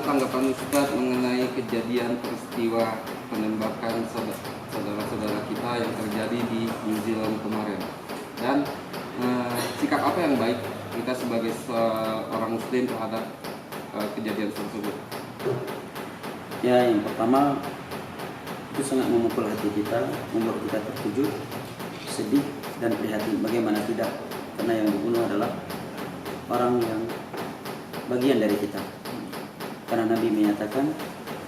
tanggapan Ustadz mengenai kejadian peristiwa penembakan saudara-saudara kita yang terjadi di New Zealand kemarin? Dan sikap apa yang baik kita sebagai seorang Muslim terhadap kejadian tersebut? Ya, yang pertama itu sangat memukul hati kita, membuat kita terkejut, sedih dan prihatin. Bagaimana tidak? Karena yang dibunuh adalah orang yang bagian dari kita. Karena Nabi menyatakan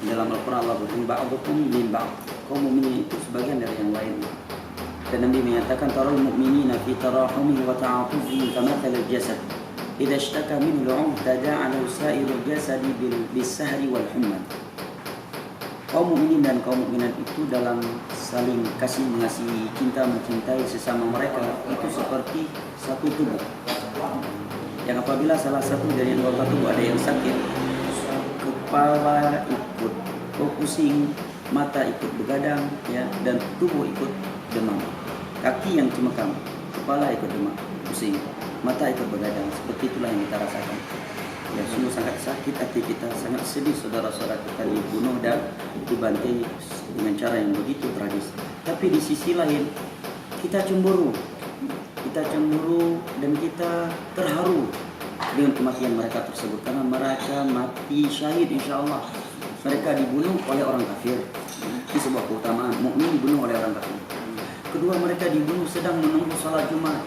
dalam Al-Quran, Allah berfirman, ba'dukum min ba'd. Kaum mukminin itu sebagian dari yang lain. Dan Nabi menyatakan, taral mu'minina fi tarahumihim wa ta'atufihim kamathalil jasad. Idza ishtaka minhu al-'udh tada'alahu sa'irul jasadi bis-sahri wal humma. Kaum mukminin dan kaum mukminat itu dalam saling kasih mengasihi, cinta mencintai sesama mereka itu seperti satu tubuh. Yang apabila salah satu dari anggota tubuh ada yang sakit, kepala ikut pusing, mata ikut begadang, ya, dan tubuh ikut demam. Kaki yang cemekam, kepala ikut demam, pusing, mata ikut begadang. Seperti itulah yang kita rasakan. Ya, sungguh sangat sakit hati kita, sangat sedih saudara-saudara kita dibunuh dan dibantai dengan cara yang begitu tragis. Tapi di sisi lain kita cemburu dan kita terharu dengan kematian mereka tersebut, karena mereka mati syahid insya Allah. Mereka dibunuh oleh orang kafir. Ini sebuah keutamaan, mukmin dibunuh oleh orang kafir. Kedua, mereka dibunuh sedang menunggu salat Jumat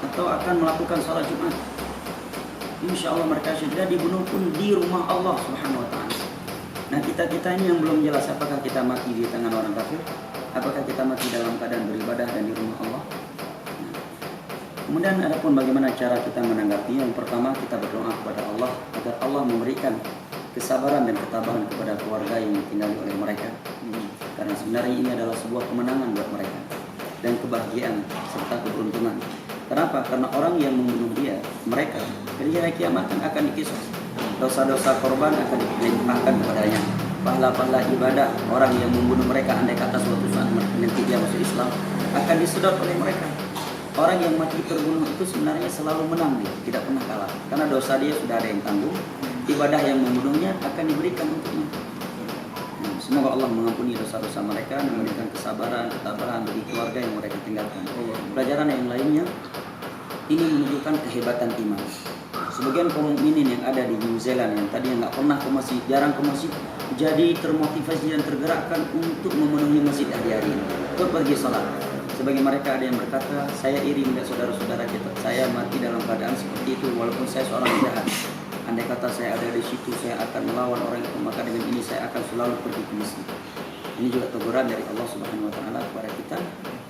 atau akan melakukan salat Jumat. Insya Allah mereka sudah dibunuh pun di rumah Allah Subhanahu Wa Taala. Nah, kita ini yang belum jelas apakah kita mati di tangan orang kafir, apakah kita mati dalam keadaan beribadah dan di rumah Allah. Kemudian adapun bagaimana cara kita menanggapi, yang pertama kita berdoa kepada Allah agar Allah memberikan kesabaran dan ketabahan kepada keluarga yang ditinggali oleh mereka. Karena sebenarnya ini adalah sebuah kemenangan buat mereka dan kebahagiaan serta keberuntungan. Kenapa? Karena orang yang membunuh mereka dari hari kiamat akan dikisos. Dosa-dosa korban akan dilimpahkan kepadanya. Pahala-pahala ibadah orang yang membunuh mereka, andai kata suatu saat nanti dia masuk Islam, akan disedot oleh mereka. Orang yang mati terbunuh itu sebenarnya selalu menang, dia tidak pernah kalah. Karena dosa dia sudah ada yang tanggung, ibadah yang membunuhnya akan diberikan untuknya. Semoga Allah mengampuni dosa-dosa mereka dan memberikan kesabaran, ketabahan bagi keluarga yang mereka tinggalkan. Pelajaran yang lainnya, ini menunjukkan kehebatan iman. Sebagian kaum mukminin yang ada di New Zealand yang tadi nggak pernah ke masjid, jarang ke masjid, jadi termotivasi dan tergerakkan untuk memenuhi masjid hari-hari ini, untuk pergi salat. Sebagai mereka ada yang berkata, saya iri melihat saudara-saudara kita, saya mati dalam keadaan seperti itu walaupun saya seorang jahat. Andai kata saya ada di situ, saya akan melawan orang itu, maka dengan ini saya akan selalu pergi ke masjid. Ini juga teguran dari Allah Subhanahu Wa Taala kepada kita,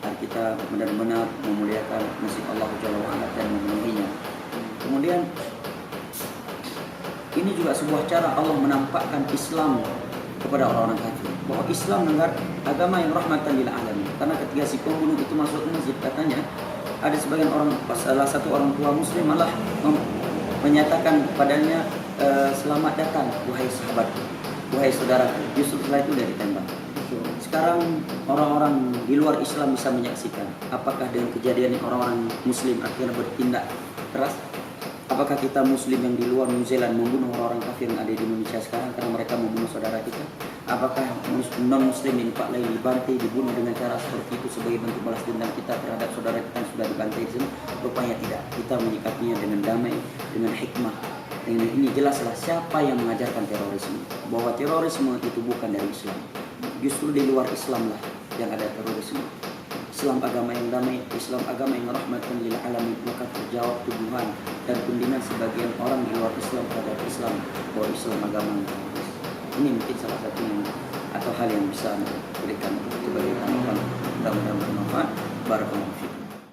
agar kita benar-benar memuliakan masjid Allah Jalla wa Ala dan memenuhinya. Kemudian ini juga sebuah cara Allah menampakkan Islam kepada orang-orang kafir, bahwa Islam adalah agama yang rahmatan lil alamin. Karena ketika si pembunuh itu masuk ke masjid, katanya ada sebagian orang, salah satu orang tua muslim malah menyatakan padanya, selamat datang wahai sahabat, wahai saudara. Justru setelah itu dia ditembak. Sekarang orang-orang di luar Islam bisa menyaksikan apakah dengan kejadian ini orang-orang muslim akhirnya bertindak keras. Apakah kita muslim yang di luar New Zealand membunuh orang-orang kafir yang ada di Indonesia sekarang karena mereka membunuh saudara kita? Apakah non-muslim di tempat lain dibantai, dibunuh dengan cara seperti itu sebagai bentuk balas dendam kita terhadap saudara kita yang sudah dibantai di sini? Rupanya tidak. Kita menyikapinya dengan damai, dengan hikmah. Dengan ini jelaslah siapa yang mengajarkan terorisme. Bahwa terorisme itu bukan dari Islam. Justru di luar Islam lah yang ada terorisme. Islam agama yang damai, Islam agama yang rahmatan lil alamin. Maka terjawab tuduhan dan kundiman sebagian orang di luar Islam terhadap Islam, bahwa Islam agama yang teroris. Ini mungkin salah satu atau hal yang bisa diberikan untuk bagi teman-teman. Mudah-mudahan bermanfaat. Barakallahu fiikum.